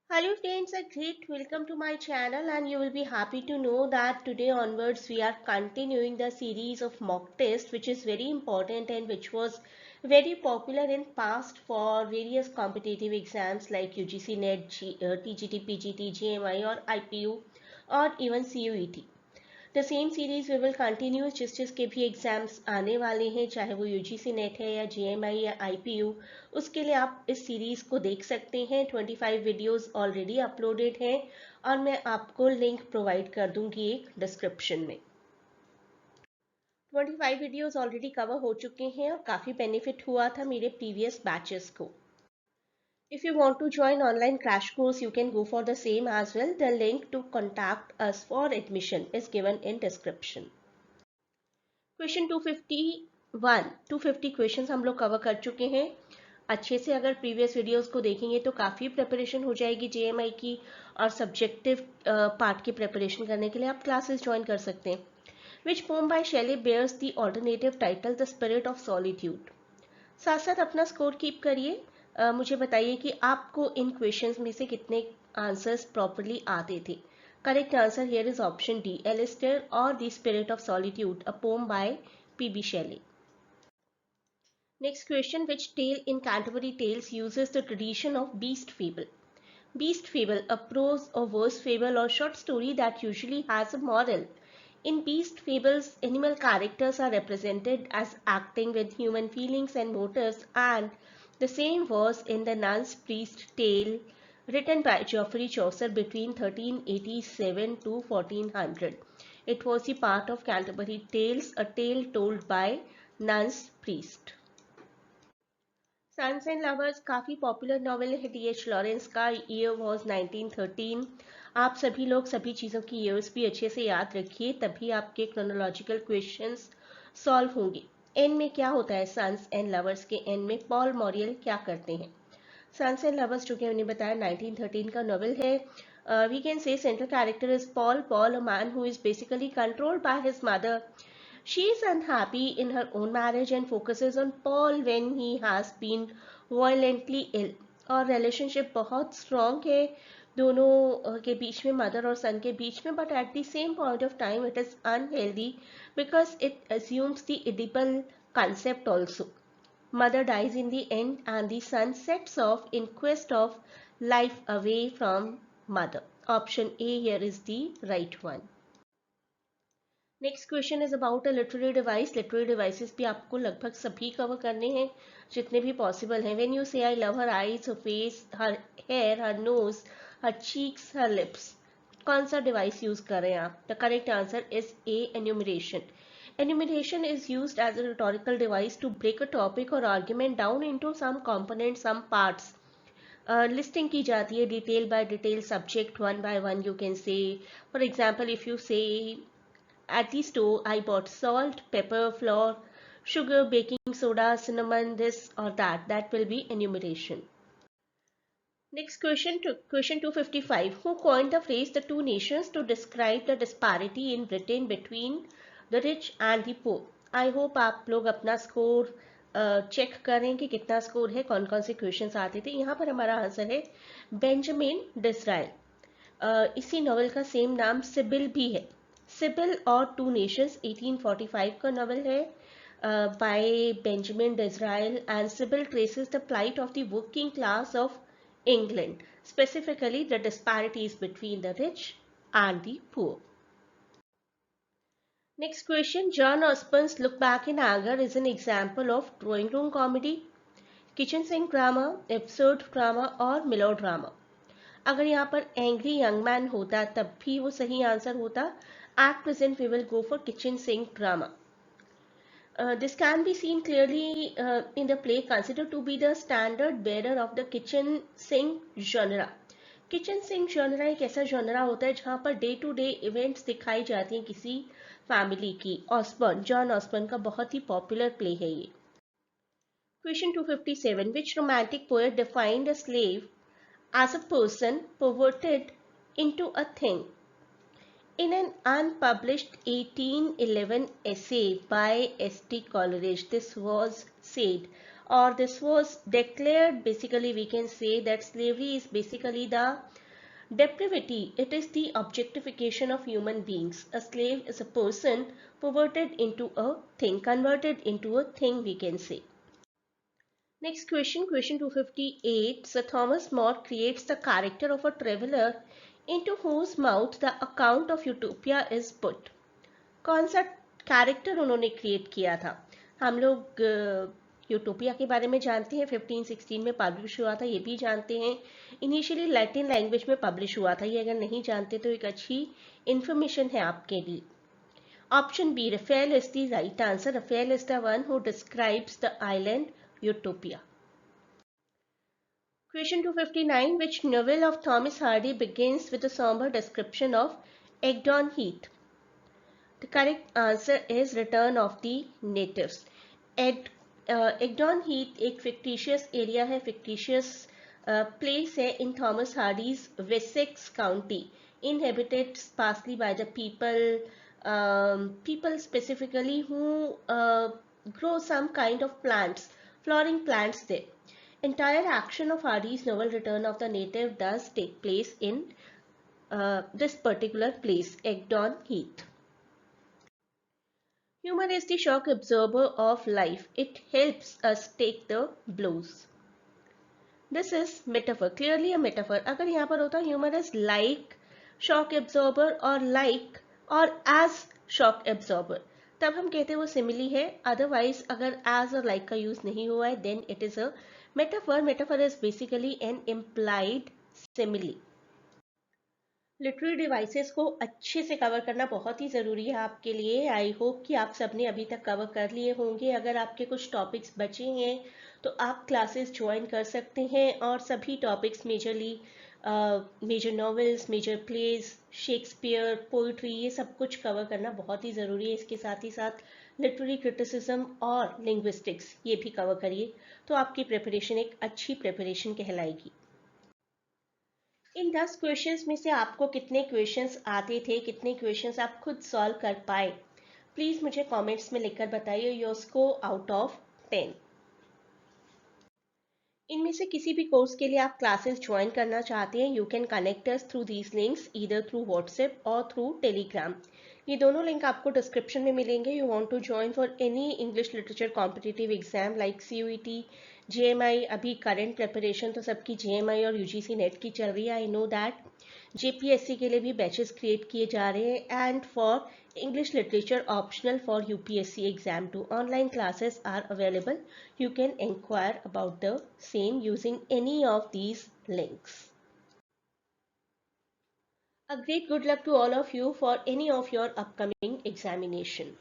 Hello friends, a great welcome to my channel, and you will be happy to know that today onwards we are continuing the series of mock test, which is very important and which was very popular in past for various competitive exams like UGC NET, TGT, PGT, GMI or IPU or even CUET. The same series we will continue जिस जिसके भी exams आने वाले हैं, चाहे वो UGC net है या जीएमआई या आईपीयू, उसके लिए आप इस सीरीज को देख सकते हैं। 25 वीडियोस ऑलरेडी अपलोडेड हैं और मैं आपको लिंक प्रोवाइड कर दूंगी एक डिस्क्रिप्शन में। 25 वीडियोस ऑलरेडी कवर हो चुके हैं और काफ़ी बेनिफिट हुआ था मेरे प्रीवियस बैचेस को। If you want to join online crash course, you can go for the same as well. The link to contact us for admission is given in description. Question 251 250 questions हम लोग cover कर चुके हैं। अच्छे से अगर previous videos को देखेंगे तो काफ़ी प्रिपरेशन हो जाएगी जेएमआई की, और सब्जेक्टिव पार्ट की प्रिपरेशन करने के लिए आप क्लासेस ज्वाइन कर सकते हैं। Which poem by Shelley bears the alternative title the spirit of solitude. साथ साथ अपना स्कोर कीप करिए। मुझे बताइए कि आपको इन क्वेश्चंस में से कितने आंसर्स प्रॉपरली आते थे। Correct answer here is option D, Alastor और the spirit of solitude, a poem by PB Shelley. Next question, which tale in Canterbury Tales uses the tradition of beast fable? Beast fable, a prose or verse fable or short story that usually has a moral. In beast fables, animal characters are represented as acting with human feelings and motives, and the same was in the Nun's Priest tale written by Geoffrey Chaucer between 1387 to 1400. It was the part of Canterbury Tales, a tale told by Nun's Priest. Sons and lovers काफ़ी popular novel है D H. Lawrence का। Year was 1913। आप सभी लोग सभी चीज़ों की years भी अच्छे से याद रखिए, तभी आपके क्रोनोलॉजिकल क्वेश्चंस सॉल्व होंगे। एन में क्या होता है? सन्स एंड लवर्स के एन में पॉल मॉरियल क्या करते हैं? सन्स एंड लवर्स जो कि हमने बताया 1913 का नॉवेल है। We can say central character is Paul. Paul, a man who is basically controlled by his mother. She is unhappy in her own marriage and focuses on Paul when he has been violently ill. और relationship बहुत strong है दोनों के बीच में, mother और सन के बीच में, but at the same point of time it is unhealthy because it assumes the edible concept also. Mother dies in the end and the son sets off in quest of life away from mother. Option A here is the right one. Next question is about a literary device. Literary devices भी आपको लगभग सभी cover करने हैं जितने भी possible हैं। When you say I love her eyes, her face, her hair, her nose, her cheeks, her lips, कौन सा डिवाइस यूज कर रहे हैं आप? The correct answer is A, enumeration. Enumeration is used as a rhetorical device to break a topic or argument down into some component, some parts. Listing की जाती है detail by detail, subject one by one you can say. For example, if you से at the store I bought salt, pepper, flour, sugar, baking soda, cinnamon, this or that. That will be enumeration. Next question, question 255. Who coined the phrase the two nations to describe the disparity in Britain between the rich and the poor? I hope आप लोग अपना score check करें कि कितना score है, कौन कौन से क्वेश्चंस आते थे। यहाँ पर हमारा आंसर है बेंजामिन डिसराइल। इसी नॉवल का सेम नाम सिबिल भी है। सिबिल और टू नेशंस 1845 का नॉवल है by Benjamin Disraeli, and Sybil traces the plight of the working class of England, specifically the disparities between the rich and the poor. Next question, John Osborne's Look Back in Anger is an example of drawing room comedy, kitchen sink drama, absurd drama और melodrama. अगर यहाँ पर angry young man होता तब भी वो सही answer होता. At present we will go for kitchen sink drama. This can be seen clearly in the play considered to be the standard bearer of the kitchen sink genre. Kitchen sink genre एक ऐसा genre होता है जहाँ per day to day events दिखाई जाती हैं किसी family की. ऑस्बर्न, जॉन ऑस्बर्न का बहुत ही पॉपुलर प्ले है ये. Question 257. Which romantic poet defined a slave as a person perverted into a thing? In an unpublished 1811 essay by S.T. Coleridge, this was said. or this was declared. Basically we can say that slavery is basically the depravity. It is the objectification of human beings. A slave is a person perverted into a thing, converted into a thing, we can say. Next question, question 258. Sir Thomas More creates the character of a traveler into whose mouth the account of utopia is put. कौन सा character उन्होंने create किया था? हम लोग utopia के बारे में जानते हैं, 1516 में पब्लिश हुआ था, ये भी जानते हैं। इनिशियली लैटिन लैंग्वेज में पब्लिश हुआ था, ये अगर नहीं जानते तो एक अच्छी इंफॉर्मेशन है आपके लिए। Option B, Raphael is the right answer. Raphael is the one who describes the island Utopia. Question 259. Which novel of Thomas Hardy begins with a somber description of Egdon Heath? The correct answer is Return of the Natives. Egdon Heath एक fictitious area है, fictitious place है in Thomas Hardy's Wessex County, inhabited sparsely by the people specifically who grow some kind of plants, flowering plants there. Entire action of Hardy's novel Return of the Native does take place in this particular place, Egdon Heath. Humor is the shock absorber of life. It helps us take the blows. This is metaphor, clearly a metaphor. अगर यहाँ पर होता humor is like shock absorber or like or as shock absorber, तब हम कहते हैं वो simile है. Otherwise अगर as और like का use नहीं हुआ है then it is a metaphor. Metaphor is basically an implied simile. Literary devices को अच्छे से कवर करना बहुत ही ज़रूरी है आपके लिए. आई होप कि आप सबने अभी तक कवर कर लिए होंगे. अगर आपके कुछ टॉपिक्स बचे हैं तो आप क्लासेस ज्वाइन कर सकते हैं, और सभी topics majorly major novels, major plays, Shakespeare, poetry, ये सब कुछ कवर करना बहुत ही ज़रूरी है. इसके साथ ही साथ लिटरेरी क्रिटिसिज्म और लिंग्विस्टिक्स ये भी कवर करिए, तो आपकी प्रिपरेशन एक अच्छी प्रिपरेशन कहलाएगी. इन 10 क्वेश्चंस में से आपको कितने क्वेश्चंस आते थे, कितने क्वेश्चंस आप खुद सॉल्व कर पाए, प्लीज़ मुझे कमेंट्स में लिखकर बताइए योर स्कोर आउट ऑफ 10. इनमें से किसी भी कोर्स के लिए आप क्लासेस ज्वाइन करना चाहते हैं, you can connect us through these links, either through WhatsApp और थ्रू टेलीग्राम. ये दोनों लिंक आपको डिस्क्रिप्शन में मिलेंगे. You want to join for any English literature competitive exam like CUET, JMI. अभी करंट प्रिपरेशन तो सबकी JMI और UGC नेट की चल रही है. आई नो दैट JPSC के लिए भी बैचेस क्रिएट किए जा रहे हैं, and for English literature optional for UPSC exam too. Online classes are available. You can inquire about the same using any of these links. A great good luck to all of you for any of your upcoming examination.